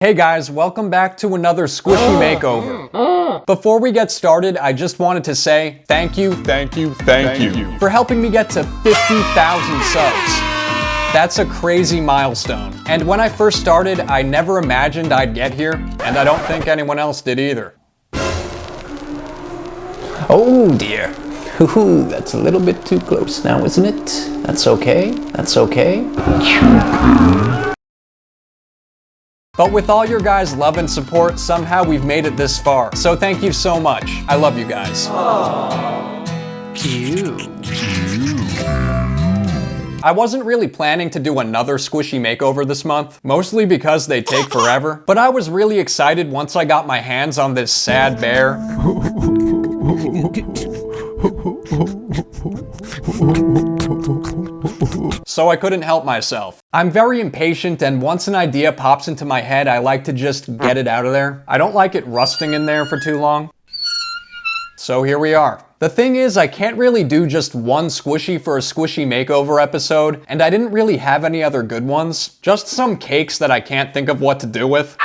Hey guys, welcome back to another Squishy makeover. Before we get started, I just wanted to say thank you for helping me get to 50,000 subs. That's a crazy milestone. And when I first started, I never imagined I'd get here, and I don't think anyone else did either. Oh dear. Hoo-hoo, that's a little bit too close now, isn't it? That's okay, that's okay. But with all your guys' love and support, somehow we've made it this far. So thank you so much. I love you guys. Cute. I wasn't really planning to do another Squishy makeover this month, mostly because they take forever, but I was really excited once I got my hands on this sad bear. So I couldn't help myself. I'm very impatient, and once an idea pops into my head, I like to just get it out of there. I don't like it rusting in there for too long. So here we are. The thing is, I can't really do just one squishy for a Squishy makeover episode, and I didn't really have any other good ones. Just some cakes that I can't think of what to do with.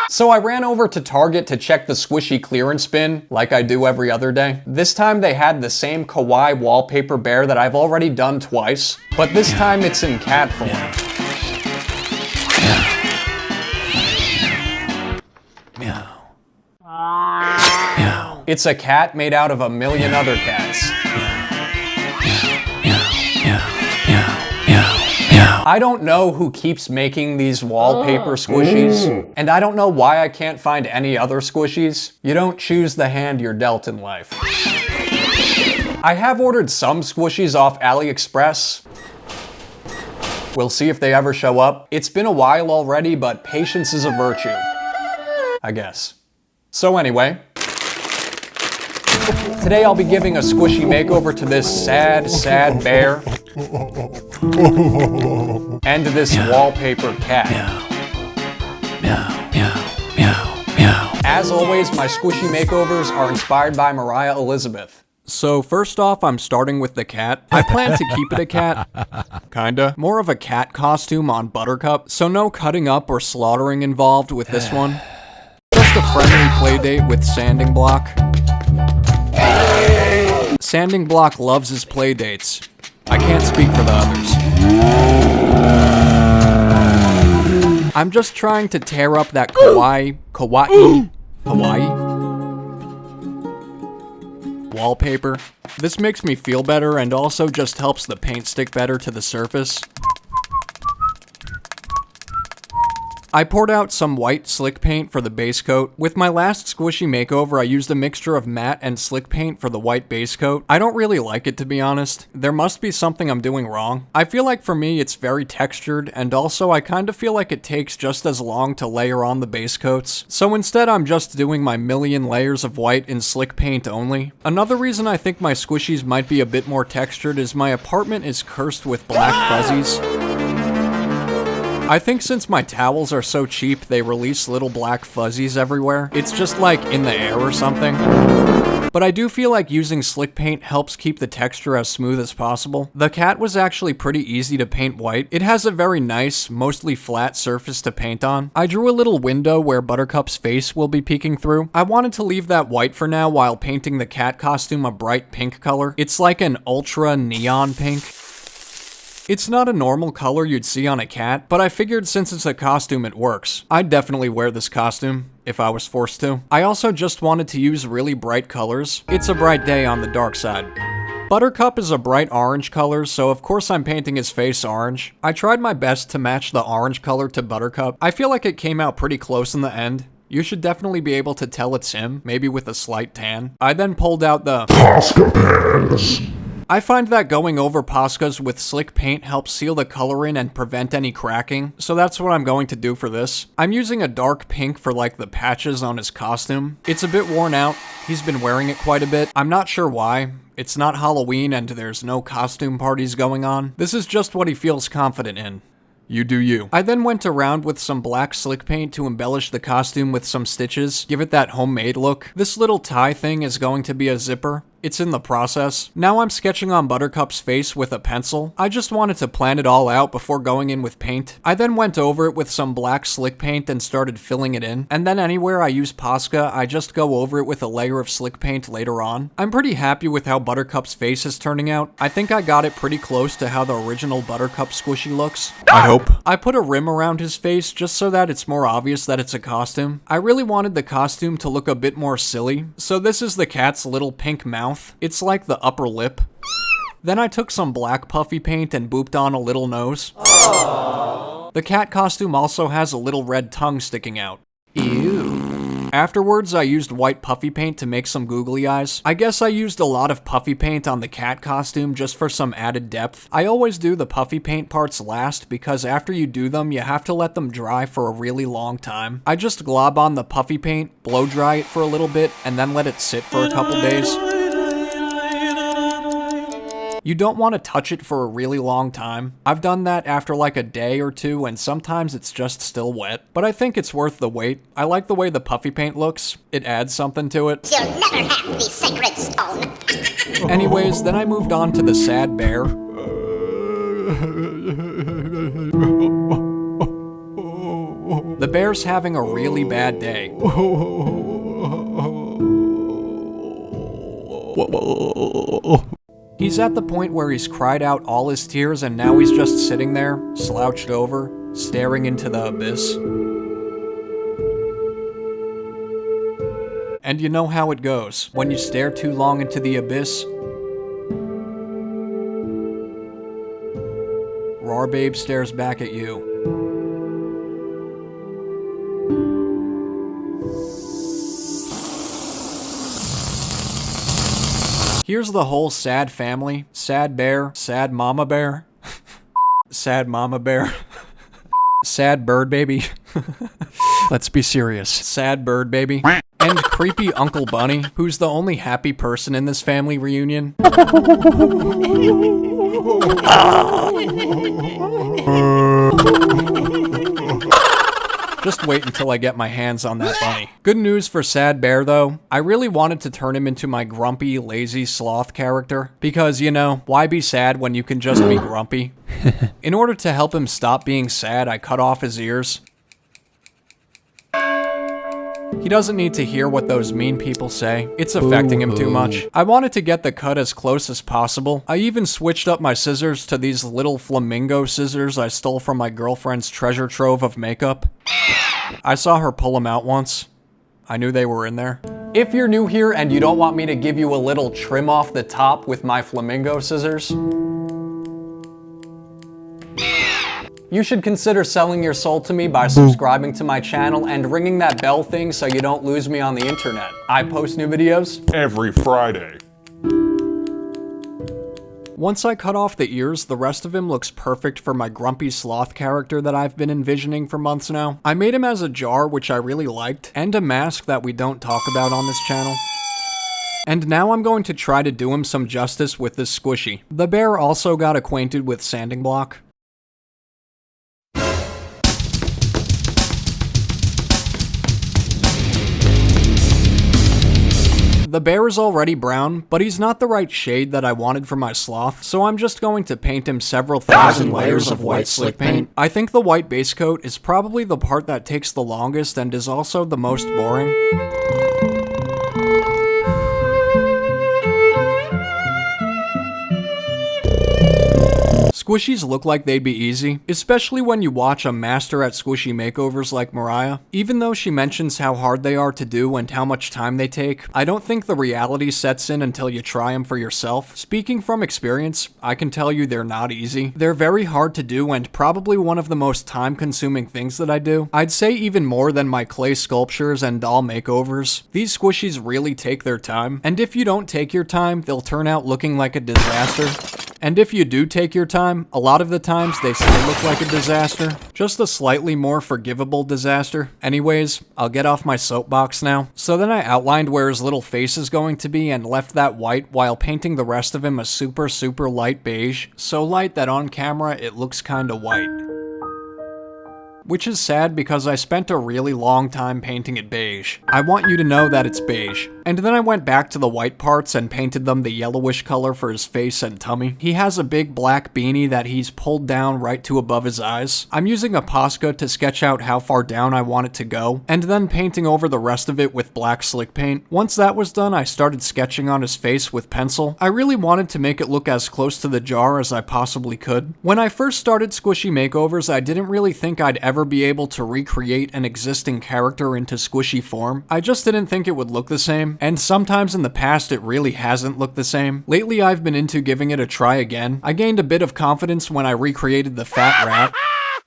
So I ran over to Target to check the Squishy clearance bin, like I do every other day. This time they had the same kawaii wallpaper bear that I've already done twice, but this time it's in cat form. It's a cat made out of a million other cats. I don't know who keeps making these wallpaper squishies, and I don't know why I can't find any other squishies. You don't choose the hand you're dealt in life. I have ordered some squishies off AliExpress. We'll see if they ever show up. It's been a while already, but patience is a virtue, I guess. So anyway, today I'll be giving a Squishy makeover to this sad, sad bear and this wallpaper cat. As always, my Squishy makeovers are inspired by MoriahElizabeth. So first off, I'm starting with the cat. I plan to keep it a cat. Kinda. More of a cat costume on Buttercup, so no cutting up or slaughtering involved with this one. Just a friendly playdate with Sanding Block. Sanding Block loves his playdates. I can't speak for the others. I'm just trying to tear up that kawaii wallpaper. This makes me feel better and also just helps the paint stick better to the surface. I poured out some white slick paint for the base coat. With my last Squishy makeover, I used a mixture of matte and slick paint for the white base coat. I don't really like it, to be honest. There must be something I'm doing wrong. I feel like for me it's very textured, and also I kind of feel like it takes just as long to layer on the base coats. So instead I'm just doing my million layers of white in slick paint only. Another reason I think my Squishies might be a bit more textured is my apartment is cursed with black fuzzies. I think since my towels are so cheap, they release little black fuzzies everywhere. It's just like in the air or something. But I do feel like using slick paint helps keep the texture as smooth as possible. The cat was actually pretty easy to paint white. It has a very nice, mostly flat surface to paint on. I drew a little window where Buttercup's face will be peeking through. I wanted to leave that white for now while painting the cat costume a bright pink color. It's like an ultra neon pink. It's not a normal color you'd see on a cat, but I figured since it's a costume it works. I'd definitely wear this costume, if I was forced to. I also just wanted to use really bright colors. It's a bright day on the dark side. Buttercup is a bright orange color, so of course I'm painting his face orange. I tried my best to match the orange color to Buttercup. I feel like it came out pretty close in the end. You should definitely be able to tell it's him, maybe with a slight tan. I then pulled out the Posca pans. I find that going over Poscas with slick paint helps seal the color in and prevent any cracking, so that's what I'm going to do for this. I'm using a dark pink for like the patches on his costume. It's a bit worn out. He's been wearing it quite a bit. I'm not sure why. It's not Halloween and there's no costume parties going on. This is just what he feels confident in. You do you. I then went around with some black slick paint to embellish the costume with some stitches, give it that homemade look. This little tie thing is going to be a zipper. It's in the process. Now I'm sketching on Buttercup's face with a pencil. I just wanted to plan it all out before going in with paint. I then went over it with some black slick paint and started filling it in. And then anywhere I use Posca, I just go over it with a layer of slick paint later on. I'm pretty happy with how Buttercup's face is turning out. I think I got it pretty close to how the original Buttercup squishy looks. I hope. I put a rim around his face just so that it's more obvious that it's a costume. I really wanted the costume to look a bit more silly, so this is the cat's little pink mouth. It's like the upper lip. Then I took some black puffy paint and booped on a little nose. Aww. The cat costume also has a little red tongue sticking out. Ew. Afterwards, I used white puffy paint to make some googly eyes. I guess I used a lot of puffy paint on the cat costume just for some added depth. I always do the puffy paint parts last because after you do them, you have to let them dry for a really long time. I just glob on the puffy paint, blow dry it for a little bit, and then let it sit for a couple days. You don't want to touch it for a really long time. I've done that after like a day or two, and sometimes it's just still wet. But I think it's worth the wait. I like the way the puffy paint looks. It adds something to it. You'll never have the sacred stone. Anyways, then I moved on to the sad bear. The bear's having a really bad day. He's at the point where he's cried out all his tears and now he's just sitting there, slouched over, staring into the abyss. And you know how it goes. When you stare too long into the abyss, Roar Babe stares back at you. Here's the whole sad family. Sad bear, sad mama bear, sad mama bear, sad bird baby. Let's be serious. Sad bird baby. And creepy Uncle Bunny, who's the only happy person in this family reunion. Just wait until I get my hands on that bunny. Good news for Sad Bear, though. I really wanted to turn him into my grumpy, lazy sloth character. Because, you know, why be sad when you can just be grumpy? In order to help him stop being sad, I cut off his ears. He doesn't need to hear what those mean people say. It's affecting him too much. I wanted to get the cut as close as possible. I even switched up my scissors to these little flamingo scissors I stole from my girlfriend's treasure trove of makeup. I saw her pull them out once. I knew they were in there. If you're new here and you don't want me to give you a little trim off the top with my flamingo scissors, you should consider selling your soul to me by subscribing to my channel and ringing that bell thing so you don't lose me on the internet. I post new videos every Friday. Once I cut off the ears, the rest of him looks perfect for my grumpy sloth character that I've been envisioning for months now. I made him as a jar, which I really liked, and a mask that we don't talk about on this channel. And now I'm going to try to do him some justice with this squishy. The bear also got acquainted with sanding block. The bear is already brown, but he's not the right shade that I wanted for my sloth, so I'm just going to paint him several thousand layers of white slick paint. I think the white base coat is probably the part that takes the longest and is also the most boring. Squishies look like they'd be easy, especially when you watch a master at squishy makeovers like Moriah. Even though she mentions how hard they are to do and how much time they take, I don't think the reality sets in until you try them for yourself. Speaking from experience, I can tell you they're not easy. They're very hard to do and probably one of the most time-consuming things that I do. I'd say even more than my clay sculptures and doll makeovers. These squishies really take their time, and if you don't take your time, they'll turn out looking like a disaster. And if you do take your time, a lot of the times they still look like a disaster. Just a slightly more forgivable disaster. Anyways, I'll get off my soapbox now. So then I outlined where his little face is going to be and left that white while painting the rest of him a super light beige. So light that on camera it looks kinda white. which is sad because I spent a really long time painting it beige. I want you to know that it's beige. And then I went back to the white parts and painted them the yellowish color for his face and tummy. He has a big black beanie that he's pulled down right to above his eyes. I'm using a Posca to sketch out how far down I want it to go, and then painting over the rest of it with black slick paint. Once that was done, I started sketching on his face with pencil. I really wanted to make it look as close to the jar as I possibly could. When I first started Squishy Makeovers, I didn't really think I'd ever be able to recreate an existing character into squishy form. I just didn't think it would look the same, and sometimes in the past it really hasn't looked the same. Lately I've been into giving it a try again. I gained a bit of confidence when I recreated the fat rat.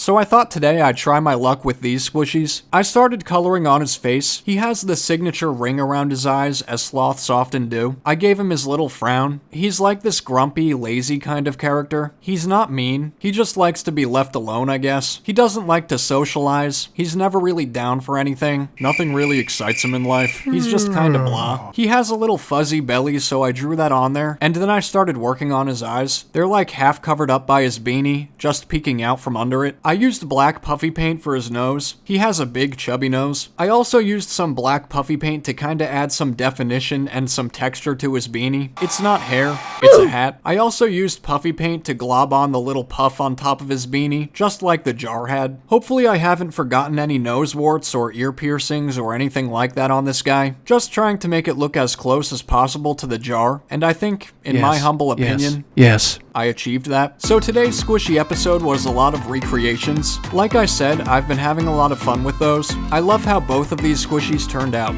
So I thought today I'd try my luck with these squishies. I started coloring on his face. He has the signature ring around his eyes, as sloths often do. I gave him his little frown. He's like this grumpy, lazy kind of character. He's not mean. He just likes to be left alone, I guess. He doesn't like to socialize. He's never really down for anything. Nothing really excites him in life. He's just kinda blah. He has a little fuzzy belly, so I drew that on there. And then I started working on his eyes. They're like half covered up by his beanie, just peeking out from under it. I used black puffy paint for his nose. He has a big chubby nose. I also used some black puffy paint to kinda add some definition and some texture to his beanie. It's not hair, it's a hat. I also used puffy paint to glob on the little puff on top of his beanie, just like the jar had. Hopefully I haven't forgotten any nose warts or ear piercings or anything like that on this guy. Just trying to make it look as close as possible to the jar, and I think, in my humble opinion, Yes. I achieved that. So today's squishy episode was a lot of recreations. Like I said, I've been having a lot of fun with those. I love how both of these squishies turned out.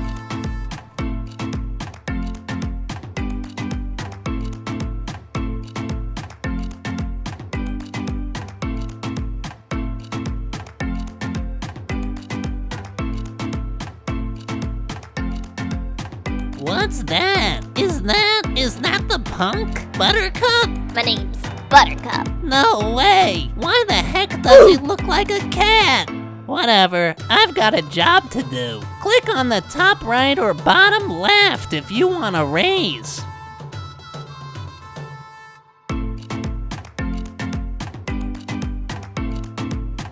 What's that? Is that the punk? Buttercup? My name's Buttercup. No way! Why the heck does he look like a cat? Whatever, I've got a job to do. Click on the top right or bottom left if you want a raise.